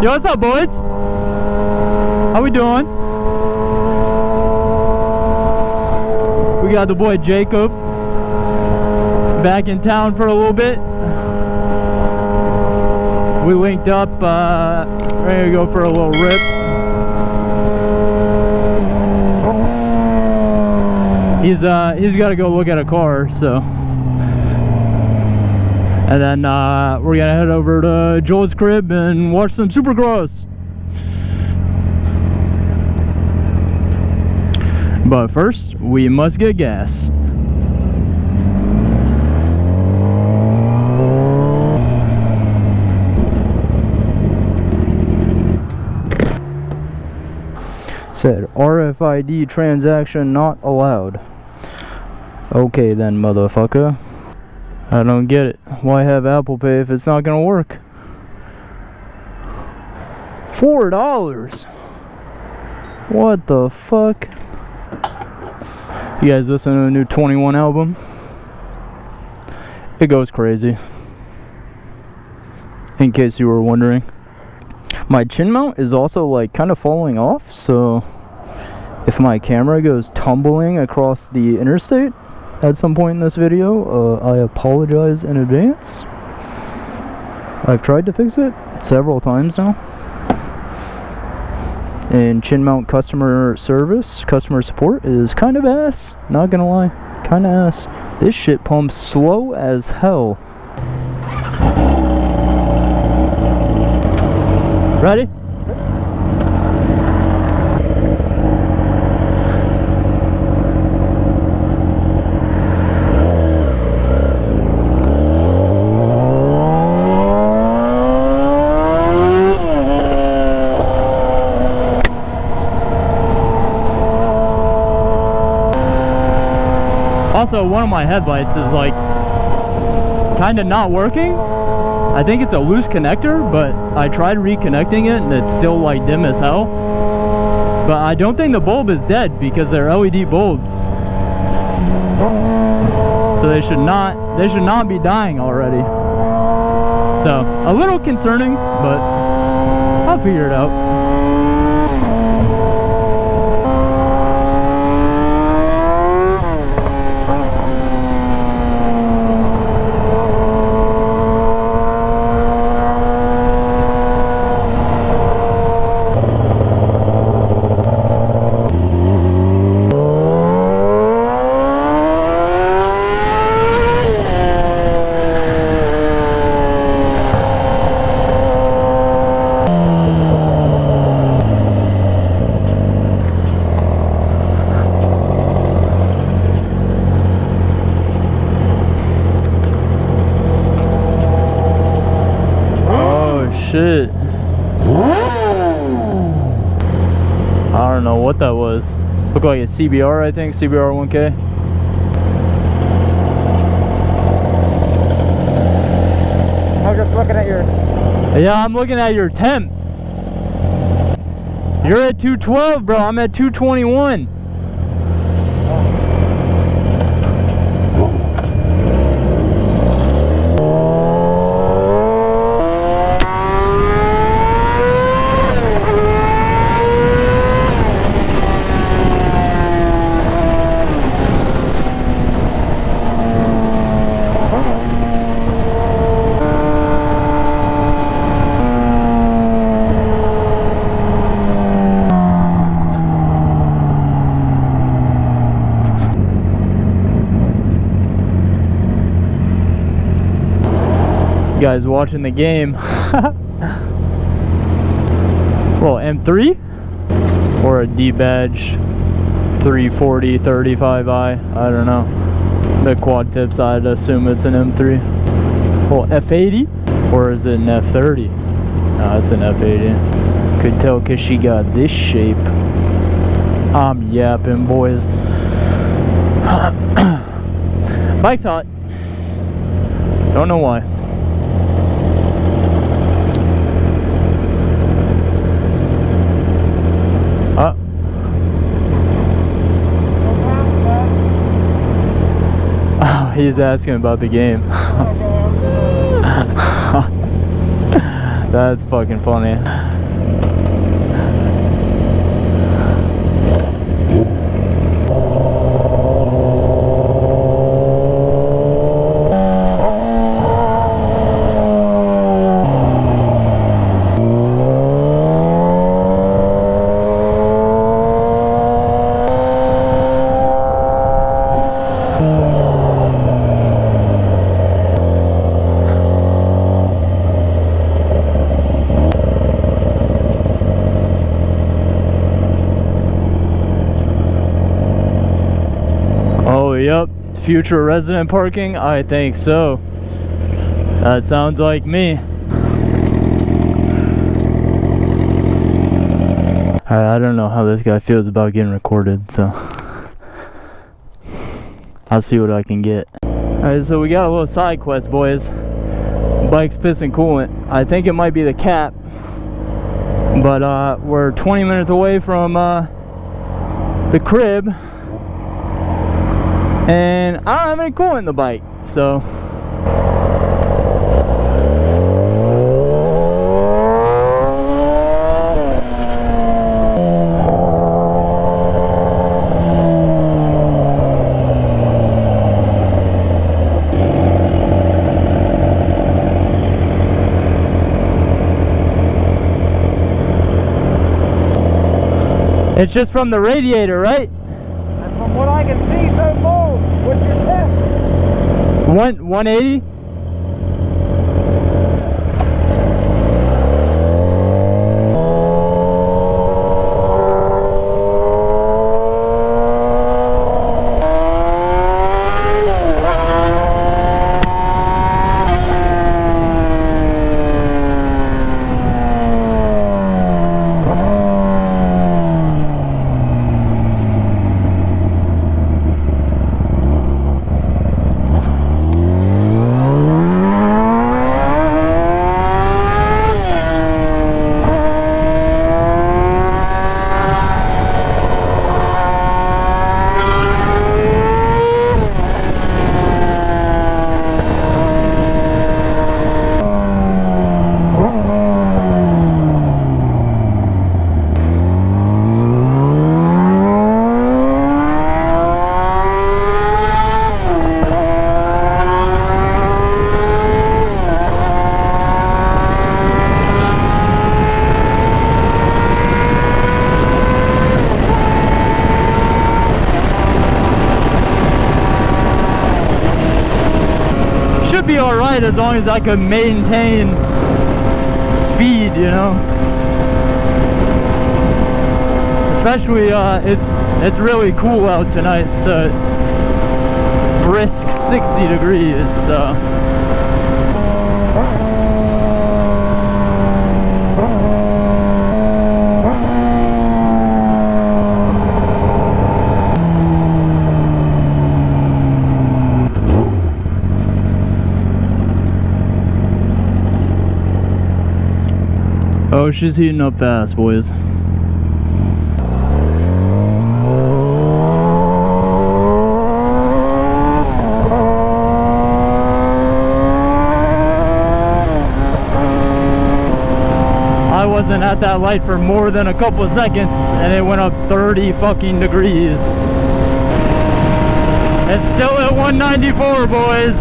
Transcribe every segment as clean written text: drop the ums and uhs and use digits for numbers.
Yo, what's up, boys? How we doing? We got the boy Jacob back in town for a little bit. We linked up, ready to go for a little rip. He's got to go look at a car, so. And then we're gonna head over to Joel's crib and watch some Supercross. But first, we must get gas. Said RFID transaction not allowed. Okay then, motherfucker. I don't get it. Why have Apple Pay if it's not gonna work? $4. What the fuck? You guys listen to the new 21 album? It goes crazy. In case you were wondering. My chin mount is also like kind of falling off, so if my camera goes tumbling across the interstate at some point in this video, I apologize in advance. I've tried to fix it several times now. And chin mount customer support is kind of ass, not gonna lie, kind of ass. This shit pumps slow as hell. Ready? Also, one of my headlights is like kind of not working. I think it's a loose connector, but I tried reconnecting it and it's still like dim as hell. But I don't think the bulb is dead because they're LED bulbs. So they should not be dying already. So a little concerning, but I'll figure it out. Shit. I don't know what that was. Looked like a CBR, I think. CBR 1K. I was just looking at your... Yeah, I'm looking at your temp. You're at 212, bro. I'm at 221. You guys watching the game. Well, M3 or a D badge 340 35i, I don't know. The quad tips, I'd assume it's an M3. Well, F80 or is it an F30? No, it's an F80. Could tell because she got this shape. I'm yapping, boys. Bike's hot. Don't know why. He's asking about the game. That's fucking funny. Oh, yep. Future resident parking? I think so. That sounds like me. I don't know how this guy feels about getting recorded, so I'll see what I can get. Alright, so we got a little side quest, boys. Bike's pissing coolant. I think it might be the cap, but we're 20 minutes away from the crib, and I don't have any coolant in the bike, so it's just from the radiator, right? And from what I can see so far, what's your test? 180? Be all right as long as I can maintain speed, you know. Especially it's really cool out tonight. It's a brisk 60 degrees. Oh, she's heating up fast, boys. I wasn't at that light for more than a couple of seconds and it went up 30 fucking degrees. It's still at 194, boys.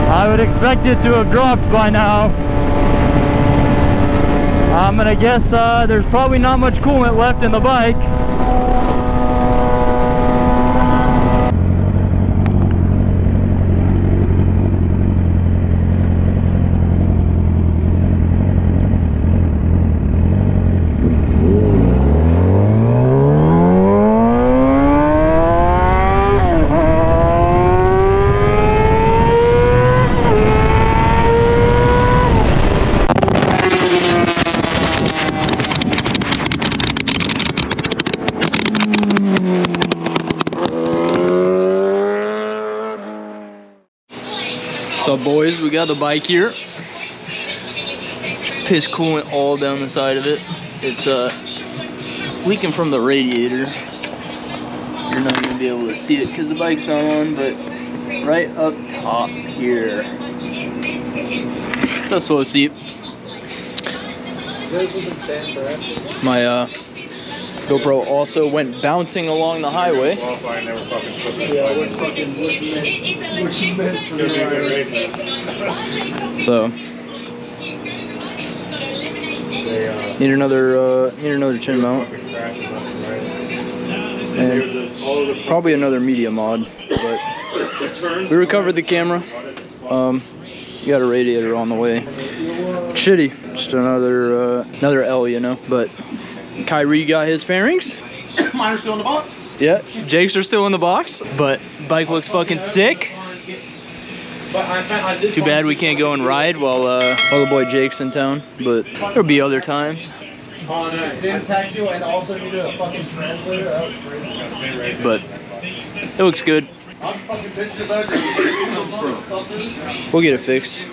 I would expect it to have dropped by now. I'm gonna guess there's probably not much coolant left in the bike. So boys, we got the bike here. Piss coolant all down the side of it. It's leaking from the radiator. You're not gonna be able to see it because the bike's not on, but right up top here. It's a slow seat. My GoPro also went bouncing along the highway. So need another chin mount. And probably another media mod, but we recovered the camera. Got a radiator on the way. Shitty, just another L, you know. But Kyrie got his fairings. Mine are still in the box. Yeah, Jake's are still in the box, but bike looks fucking sick. Too bad we can't go and ride while the boy Jake's in town, but there'll be other times. Didn't text you and also needed a fucking translator. That was crazy. But it looks good. I'm fucking bitching about it. We'll get it fixed.